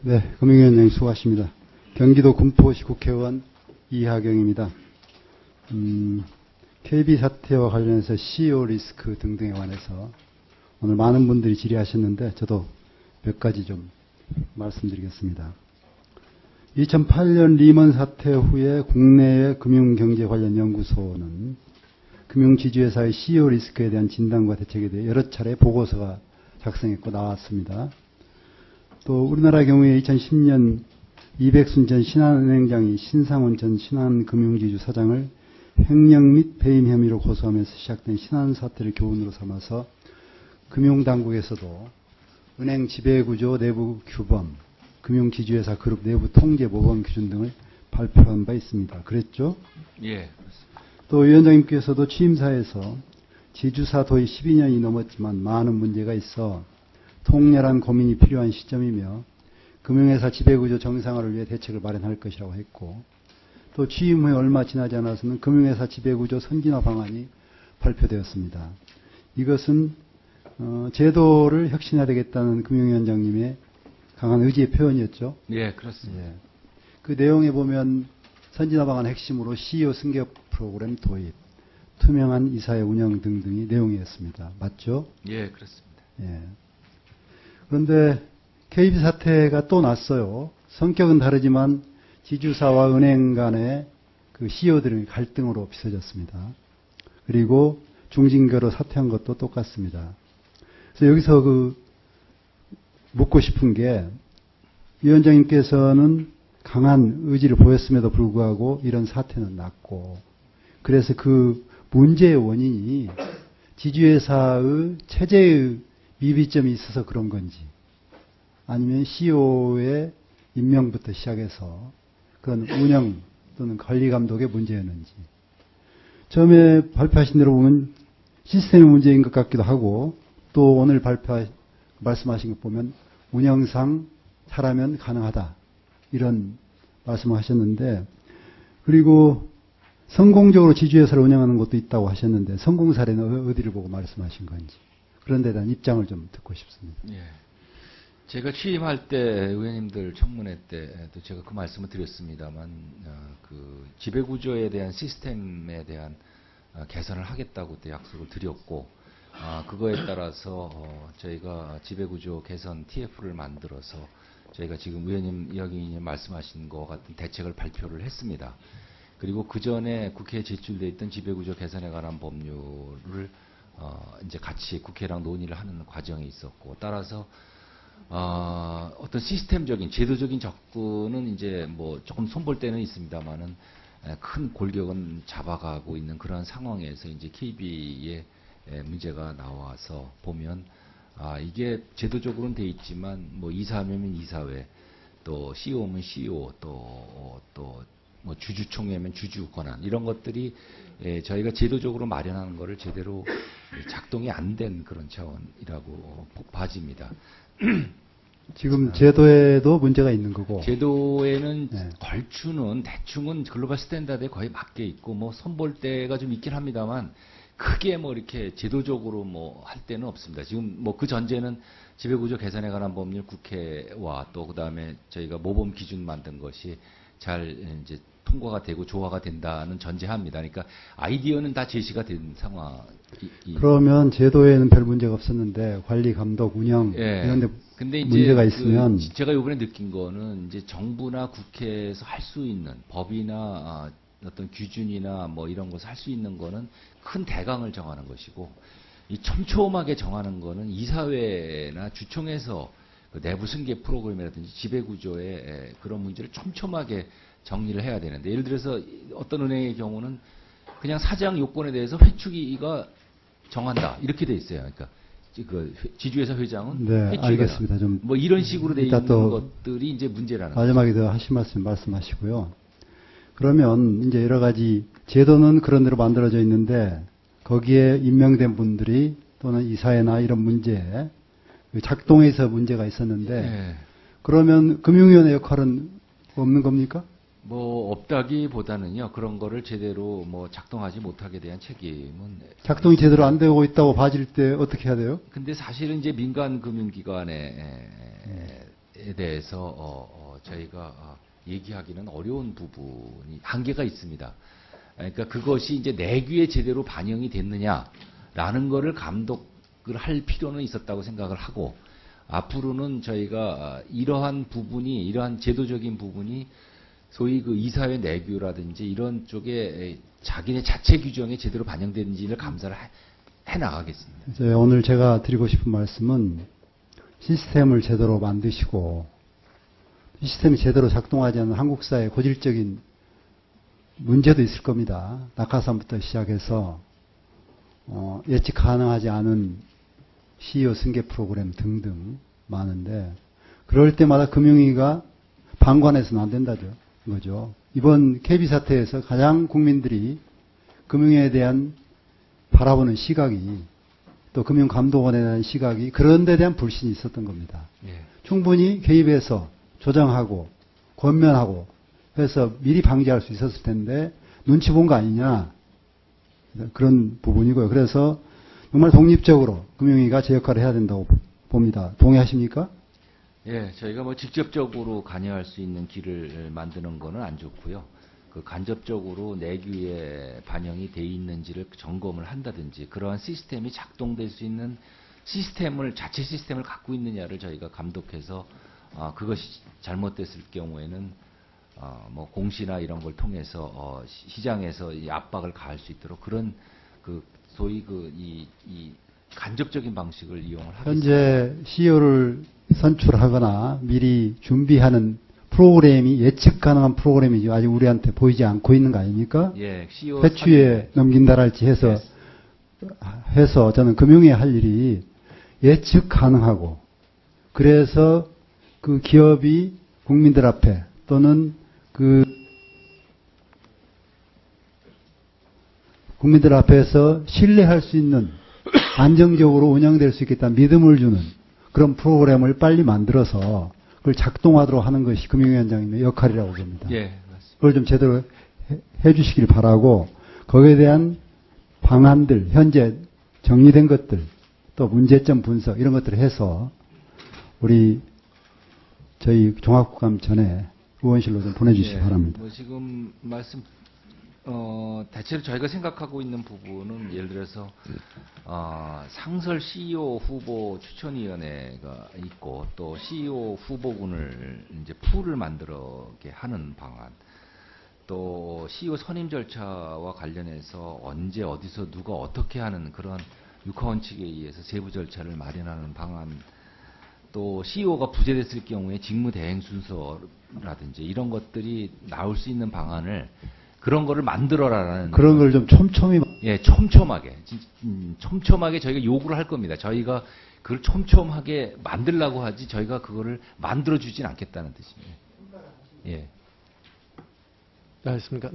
네, 금융위원장님 수고하십니다. 경기도 군포시 국회의원 이하경입니다. KB 사태와 관련해서 CEO 리스크 등등에 관해서 오늘 많은 분들이 질의하셨는데 저도 몇 가지 좀 말씀드리겠습니다. 2008년 리먼 사태 후에 국내의 금융경제 관련 연구소는 금융지주회사의 CEO 리스크에 대한 진단과 대책에 대해 여러 차례 보고서가 작성했고 나왔습니다. 또 우리나라의 경우에 2010년 이백순 전 신한은행장이 신상원 전 신한금융지주 사장을 횡령 및 배임 혐의로 고소하면서 시작된 신한 사태를 교훈으로 삼아서 금융당국에서도 은행 지배구조 내부 규범, 금융지주회사 그룹 내부 통제 모범 기준 등을 발표한 바 있습니다. 그랬죠? 예. 또 위원장님께서도 취임사에서 지주사 도입 12년이 넘었지만 많은 문제가 있어 통렬한 고민이 필요한 시점이며 금융회사 지배구조 정상화를 위해 대책을 마련할 것이라고 했고, 또 취임 후에 얼마 지나지 않아서는 금융회사 지배구조 선진화 방안이 발표되었습니다. 이것은 제도를 혁신해야 되겠다는 금융위원장님의 강한 의지의 표현이었죠. 예, 그렇습니다. 예. 그 내용에 보면 선진화 방안 핵심으로 CEO 승계 프로그램 도입, 투명한 이사회 운영 등등이 내용이었습니다. 맞죠? 예, 그렇습니다. 예. 그런데 KB 사태가 또 났어요. 성격은 다르지만 지주사와 은행 간의 그 CEO들의 갈등으로 빚어졌습니다. 그리고 중징계로 사퇴한 것도 똑같습니다. 그래서 여기서 묻고 싶은 게, 위원장님께서는 강한 의지를 보였음에도 불구하고 이런 사태는 났고, 그래서 그 문제의 원인이 지주회사의 체제의 미비점이 있어서 그런 건지, 아니면 CEO의 임명부터 시작해서 그런 운영 또는 관리 감독의 문제였는지. 처음에 발표하신 대로 보면 시스템의 문제인 것 같기도 하고, 또 오늘 말씀하신 것 보면 운영상 잘하면 가능하다, 이런 말씀을 하셨는데, 그리고 성공적으로 지주회사를 운영하는 것도 있다고 하셨는데 성공 사례는 어디를 보고 말씀하신 건지, 그런 데 대한 입장을 좀 듣고 싶습니다. 예. 제가 취임할 때 의원님들 청문회 때도 제가 그 말씀을 드렸습니다만, 그 지배구조에 대한 시스템에 대한 개선을 하겠다고 때 약속을 드렸고, 그거에 따라서 저희가 지배구조 개선 TF를 만들어서 저희가 지금 의원님, 이야기님 말씀하신 것 같은 대책을 발표를 했습니다. 그리고 그 전에 국회에 제출되어 있던 지배구조 개선에 관한 법률을 이제 같이 국회랑 논의를 하는 과정이 있었고, 따라서 어떤 시스템적인 제도적인 접근은 이제 뭐 조금 손볼 때는 있습니다만은 큰 골격은 잡아가고 있는 그런 상황에서 이제 KB의 문제가 나와서 보면, 이게 제도적으로는 돼 있지만 뭐 이사하면 이사회, 또 CEO면 CEO, 또 뭐 주주총회면 주주 권한, 이런 것들이 저희가 제도적으로 마련하는 거를 제대로 작동이 안 된 그런 차원이라고 봐집니다. 지금 제도에도 문제가 있는 거고. 제도에는 네. 걸추는 대충은 글로벌 스탠다드에 거의 맞게 있고, 뭐 손볼 때가 좀 있긴 합니다만 크게 뭐 이렇게 제도적으로 뭐 할 때는 없습니다. 지금 뭐 그 전제는 지배구조 개선에 관한 법률 국회와 또 그다음에 저희가 모범 기준 만든 것이 잘 이제 통과가 되고 조화가 된다는 전제합니다. 그러니까 아이디어는 다 제시가 된 상황. 그러면 제도에는 별 문제가 없었는데 관리, 감독, 운영 이런 데 근데 문제가 있으면, 제가 이번에 느낀 거는 이제 정부나 국회에서 할 수 있는 법이나 어떤 규준이나 뭐 이런 것을 할 수 있는 거는 큰 대강을 정하는 것이고, 이 촘촘하게 정하는 거는 이사회나 주총에서 그 내부 승계 프로그램이라든지 지배구조의 그런 문제를 촘촘하게 정리를 해야 되는데, 예를 들어서 어떤 은행의 경우는 그냥 사장 요건에 대해서 회축이가 정한다, 이렇게 돼 있어요. 그러니까 그 지주회사 회장은 네, 회축이다, 알겠습니다. 좀 뭐 이런 식으로 돼 있는 또 것들이 이제 문제라는 마지막에 더 하신 말씀하시고요. 그러면 이제 여러 가지 제도는 그런 대로 만들어져 있는데 거기에 임명된 분들이 또는 이사회나 이런 문제, 작동에서 문제가 있었는데, 네. 그러면 금융위원회 역할은 없는 겁니까? 뭐 없다기보다는요, 그런 거를 제대로 뭐 작동하지 못하게 대한 책임은 작동이 제대로 안 되고 있다고 봐질 때 어떻게 해야 돼요? 근데 사실은 이제 민간 금융기관에 대해서 저희가 얘기하기는 어려운 부분이 한계가 있습니다. 그러니까 그것이 이제 내규에 제대로 반영이 됐느냐라는 거를 감독을 할 필요는 있었다고 생각을 하고, 앞으로는 저희가 이러한 부분이, 이러한 제도적인 부분이 소위 그 이사회 내규라든지 이런 쪽에 자기네 자체 규정에 제대로 반영되는지를 감사를 해 나가겠습니다. 오늘 제가 드리고 싶은 말씀은 시스템을 제대로 만드시고 시스템이 제대로 작동하지 않는 한국 사회의 고질적인 문제도 있을 겁니다. 낙하산부터 시작해서 예측 가능하지 않은 CEO 승계 프로그램 등등 많은데, 그럴 때마다 금융위가 방관해서는 안 된다죠. 거죠. 이번 KB 사태에서 가장 국민들이 금융에 대한 바라보는 시각이, 또 금융감독원에 대한 시각이 그런 데 대한 불신이 있었던 겁니다. 예. 충분히 개입해서 조정하고 권면하고 해서 미리 방지할 수 있었을 텐데 눈치 본 거 아니냐, 그런 부분이고요. 그래서 정말 독립적으로 금융위가 제 역할을 해야 된다고 봅니다. 동의하십니까? 예, 저희가 뭐 직접적으로 관여할 수 있는 길을 만드는 거는 안 좋고요. 그 간접적으로 내규에 반영이 돼 있는지를 점검을 한다든지, 그러한 시스템이 작동될 수 있는 자체 시스템을 갖고 있느냐를 저희가 감독해서 그것이 잘못됐을 경우에는 뭐 공시나 이런 걸 통해서 시장에서 이 압박을 가할 수 있도록 그런 그 소위 이 간접적인 방식을 이용을 하겠습니다. 현재 CEO를 선출하거나 미리 준비하는 프로그램이 예측 가능한 프로그램이죠. 아직 우리한테 보이지 않고 있는 거 아닙니까? 예, CEO 회추에 넘긴다랄지 해서 저는 금융위 할 일이 예측 가능하고, 그래서 그 기업이 국민들 앞에 또는 국민들 앞에서 신뢰할 수 있는, 안정적으로 운영될 수 있겠다는 믿음을 주는 그런 프로그램을 빨리 만들어서 그걸 작동하도록 하는 것이 금융위원장님의 역할이라고 봅니다. 예, 맞습니다. 그걸 좀 제대로 해 주시길 바라고, 거기에 대한 방안들, 현재 정리된 것들, 또 문제점 분석 이런 것들을 해서 저희 종합국감 전에 의원실로 좀 보내주시기 바랍니다. 뭐 지금 대체로 저희가 생각하고 있는 부분은, 예를 들어서 상설 CEO 후보 추천위원회가 있고, 또 CEO 후보군을 이제 풀을 만들게 하는 방안, 또 CEO 선임 절차와 관련해서 언제 어디서 누가 어떻게 하는 그런 육하원 측에 의해서 세부 절차를 마련하는 방안, 또 CEO가 부재됐을 경우에 직무 대행 순서라든지 이런 것들이 나올 수 있는 방안을, 그런 거를 만들어라라는, 그런 걸 좀 촘촘히, 촘촘하게 저희가 요구를 할 겁니다. 저희가 그걸 촘촘하게 만들라고 하지 저희가 그거를 만들어 주진 않겠다는 뜻입니다. 예. 알겠습니까?